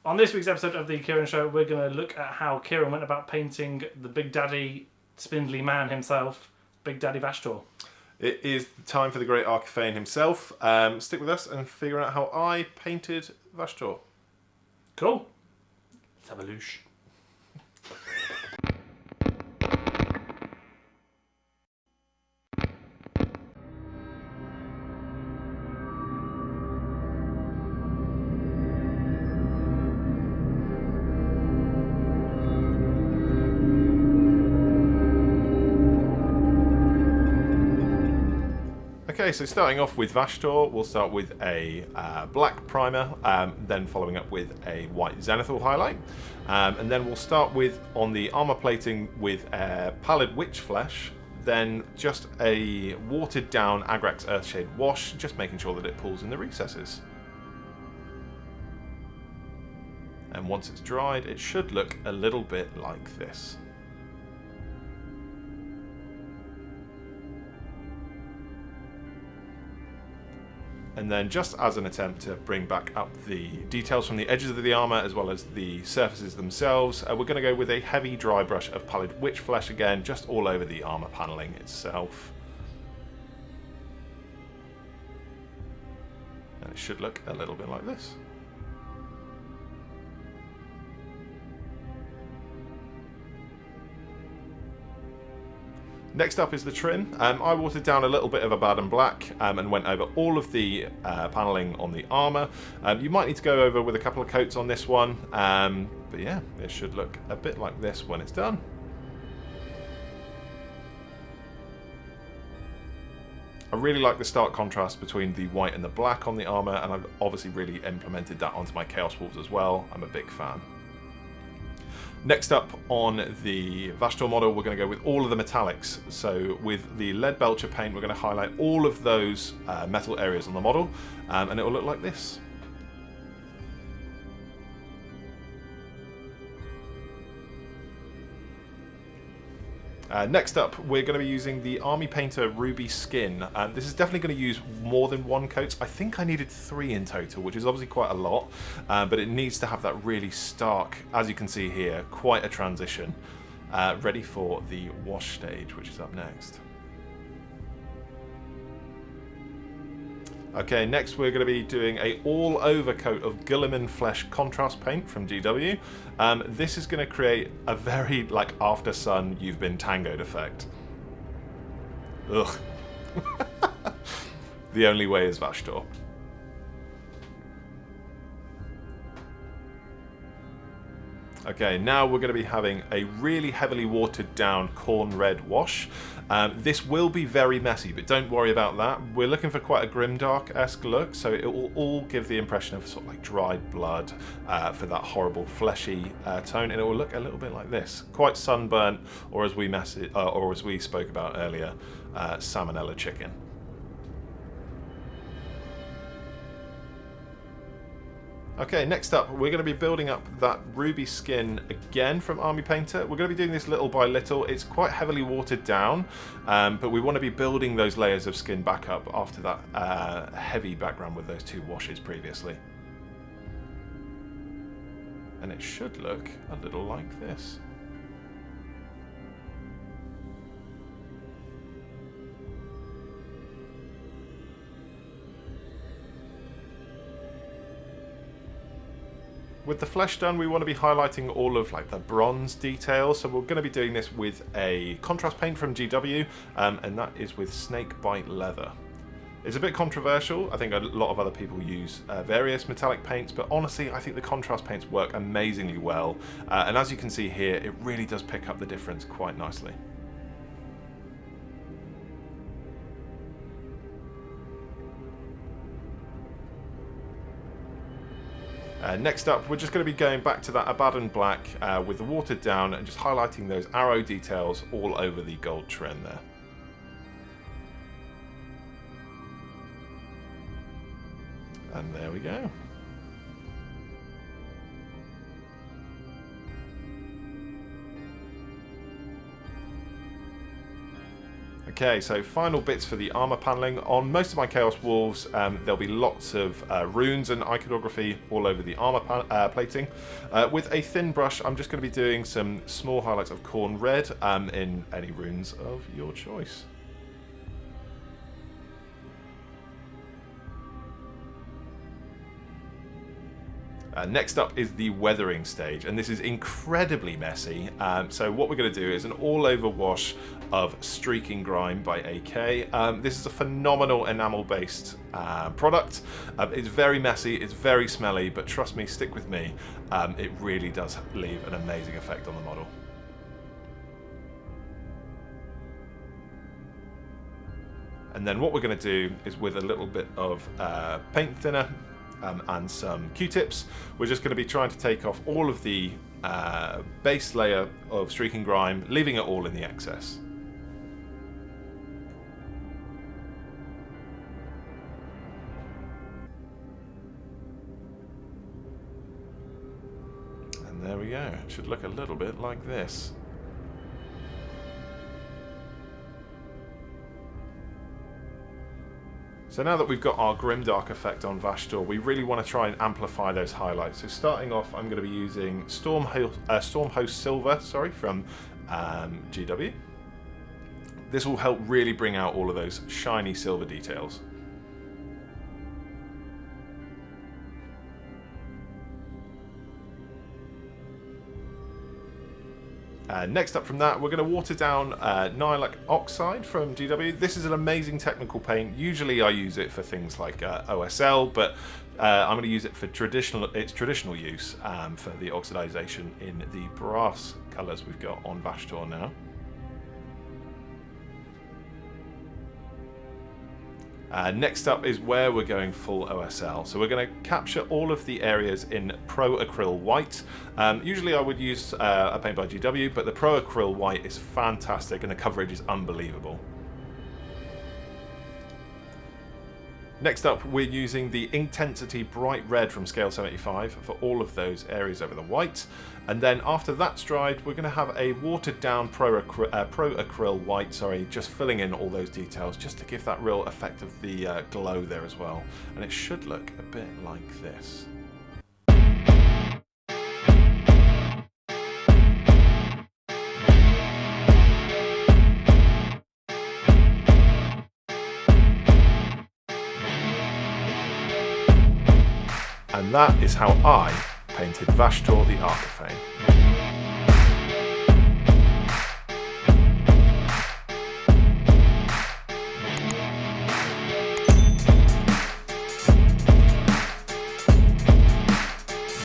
On this week's episode of the Kieran Show, we're going to look at how Kieran went about painting the Big Daddy spindly man himself, Big Daddy Vashtorr. It is time for the great Arkifane himself. Stick with us and figure out how I painted Vashtorr. Cool. Let's have a loosh. Okay, so starting off with Vashtorr, we'll start with a black primer, then following up with a white zenithal highlight. And then we'll start with, on the armor plating, with Palid Witch Flesh, then just a watered down Agrax Earthshade wash, just making sure that it pulls in the recesses. And once it's dried, it should look a little bit like this. And then, just as an attempt to bring back up the details from the edges of the armour as well as the surfaces themselves, we're going to go with a heavy dry brush of Palid Witch Flesh again, just all over the armour panelling itself. And it should look a little bit like this. Next up is the trim. I watered down a little bit of Abaddon Black and went over all of the panelling on the armour. You might need to go over with a couple of coats on this one, but yeah, it should look a bit like this when it's done. I really like the stark contrast between the white and the black on the armour, and I've obviously really implemented that onto my Chaos Wolves as well. I'm a big fan. Next up on the Vashtorr model, we're going to go with all of the metallics. So with the Leadbelcher paint, we're going to highlight all of those metal areas on the model, and it will look like this. Next up, we're going to be using the Army Painter Ruby Skin. This is definitely going to use more than one coat. I think I needed 3 in total, which is obviously quite a lot, but it needs to have that really stark, as you can see here, quite a transition, ready for the wash stage, which is up next. Okay, next we're going to be doing a all-over coat of Guilliman Flesh contrast paint from GW. This is going to create a very, like, after sun, you've been tangoed effect. Ugh. The only way is Vashtorr. Okay, now we're going to be having a really heavily watered down Khorne Red wash. This will be very messy, but don't worry about that. We're looking for quite a Grimdark-esque look, so it will all give the impression of sort of like dried blood for that horrible fleshy tone, and it will look a little bit like this, quite sunburnt, or as we spoke about earlier, salmonella chicken. Okay, next up, we're going to be building up that ruby skin again from Army Painter. We're going to be doing this little by little. It's quite heavily watered down, but we want to be building those layers of skin back up after that heavy background with those 2 washes previously. And it should look a little like this. With the flesh done, we want to be highlighting all of like the bronze details, so we're going to be doing this with a contrast paint from GW, and that is with Snakebite leather. It's a bit controversial. I think a lot of other people use various metallic paints, but honestly I think the contrast paints work amazingly well, and as you can see here, it really does pick up the difference quite nicely. Next up, we're just going to be going back to that Abaddon Black with the watered down and just highlighting those arrow details all over the gold trim there. And there we go. Okay, so final bits for the armor paneling. On most of my Chaos Wolves, there'll be lots of runes and iconography all over the armor plating. With a thin brush, I'm just going to be doing some small highlights of Khorne Red in any runes of your choice. Next up is the weathering stage, and this is incredibly messy. So what we're going to do is an all-over wash of Streaking Grime by AK. This is a phenomenal enamel-based product. It's very messy, it's very smelly, but trust me, stick with me. It really does leave an amazing effect on the model. And then what we're going to do is, with a little bit of paint thinner, and some Q-tips, we're just going to be trying to take off all of the base layer of Streaking Grime, leaving it all in the excess. And there we go. It should look a little bit like this. So now that we've got our Grimdark effect on Vashtorr, we really want to try and amplify those highlights. So starting off, I'm going to be using Stormhost Silver, from GW. This will help really bring out all of those shiny silver details. Next up from that, we're going to water down Nilakh Oxide from GW. This is an amazing technical paint. Usually I use it for things like OSL, but I'm going to use it for its traditional use for the oxidization in the brass colours we've got on Vashtorr now. Next up is where we're going full OSL. So we're going to capture all of the areas in Pro Acryl White. Usually I would use a paint by GW, but the Pro Acryl White is fantastic and the coverage is unbelievable. Next up, we're using the Inktensity Bright Red from Scale 75 for all of those areas over the white. And then after that's dried, we're going to have a watered down Pro Acryl White, just filling in all those details just to give that real effect of the glow there as well. And it should look a bit like this. And that is how I painted Vashtorr the Arkifane.